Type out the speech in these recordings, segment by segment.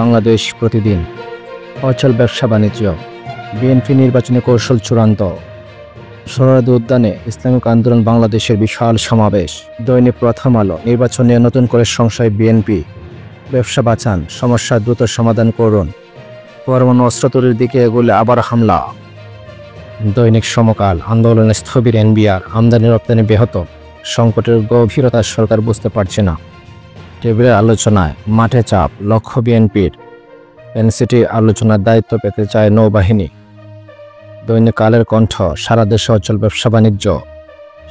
বাংলাদেশ প্রতিদিন। অচল ব্যবসা বাণিজ্য, বিএনপি নির্বাচনী কৌশল চূড়ান্ত। সোহরাওয়ার্দী উদ্যানে ইসলামিক আন্দোলন বাংলাদেশের বিশাল সমাবেশ। দৈনিক প্রথম আলো, নির্বাচন নিয়ে নতুন করে সংশয় বিএনপি। ব্যবসা বাঁচান, সমস্যা দ্রুত সমাধান করুন। পরমাণু অস্ত্র তৈরির দিকে এগোলে আবার হামলা। দৈনিক সমকাল, আন্দোলনে স্থবির এনবিআর, আমদানি রপ্তানি ব্যাহত, সংকটের গভীরতা সরকার বুঝতে পারছে না। টেবিলের আলোচনায় মাঠে চাপ, লক্ষ্য বিএনপির। এনসিটি আলোচনার দায়িত্ব পেতে চায় নৌবাহিনী। দৈনিক কালের কণ্ঠ, সারা দেশে অচল ব্যবসা বাণিজ্য,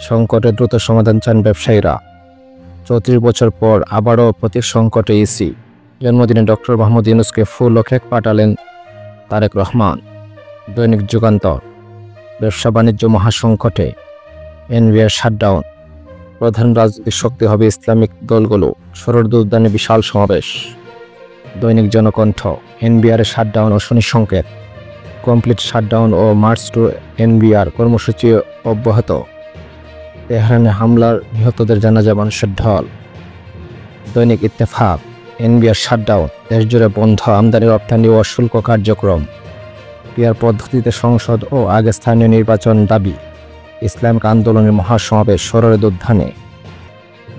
সংকটের দ্রুত সমাধান চান ব্যবসায়ীরা। 34 বছর পর আবারও প্রতীক সংকটে ইসি। জন্মদিনে ডক্টর মোহাম্মদ ইউনূসকে ফুল ও কেক পাঠালেন তারেক রহমান। দৈনিক যুগান্তর, ব্যবসা বাণিজ্য মহাসংকটে, এনবিআর শাটডাউন, প্রধান রাজনৈতিক শক্তি হবে ইসলামিক দলগুলো। সোহরাওয়ার্দী উদ্যানে বিশাল সমাবেশ। দৈনিক জনকণ্ঠ, এনবিআর শাটডাউন ও শনি সংকেত, কমপ্লিট শাটডাউন ও মার্চ টু এনবিআর কর্মসূচি অব্যাহত। তেহরানে হামলার নিহতদের জানাজা মানুষের ঢল। দৈনিক ইত্তেফাক, এনবিআর শাটডাউন, দেশজুড়ে বন্ধ আমদানি রপ্তানি ও শুল্ক কার্যক্রম। পিআর পদ্ধতিতে সংসদ ও আগে স্থানীয় নির্বাচন দাবি। ইসলামিক আন্দোলনের মহাসমাবেশ সোহরাওয়ার্দী উদ্যানে।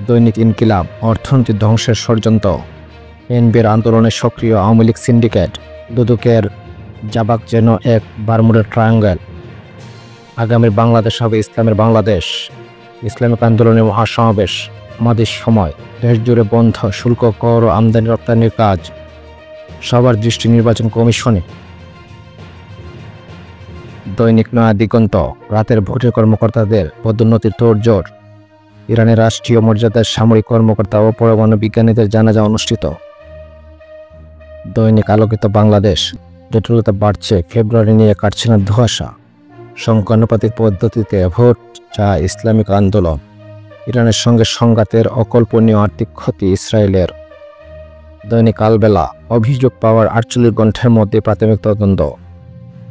দৈনিক ইনকিলাব, অর্থনীতি ধ্বংসের ষড়যন্ত্র, এনবিআর আন্দোলনে সক্রিয় আওয়ামী লীগ সিন্ডিকেট। দুদকের জাবাক যেন এক বারমুডা ট্রায়াঙ্গেল। আগামীর বাংলাদেশ হবে ইসলামের বাংলাদেশ। ইসলামিক আন্দোলনের মহাসমাবেশ। আমাদের সময়, দেশ জুড়ে বন্ধ শুল্ক, কর ও আমদানি রপ্তানির কাজ। সবার দৃষ্টি নির্বাচন কমিশনে। দৈনিক নয়া দিগন্ত, রাতের ভোটের কর্মকর্তাদের পদোন্নতির তোড়জোড়। ইরানের রাষ্ট্রীয় মর্যাদার সামরিক কর্মকর্তা ও পরমাণু বিজ্ঞানীদের জানাজা অনুষ্ঠিত। দৈনিক আলোকিত বাংলাদেশ, জটিলতা বাড়ছে, ফেব্রুয়ারি নিয়ে কাটছে না ধোঁয়াশা। সংখ্যানুপাতিক পদ্ধতিতে ভোট চায় ইসলামিক আন্দোলন। ইরানের সঙ্গে সংঘাতের অকল্পনীয় আর্থিক ক্ষতি ইসরায়েলের। দৈনিক কালবেলা, অভিযোগ পাওয়ার 48 ঘণ্টার মধ্যে প্রাথমিক তদন্ত।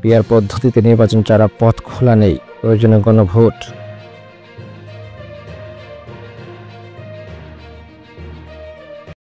পিআর পদ্ধতিতে নির্বাচন ছাড়া পথ খোলা নেই, প্রয়োজনে গণভোট।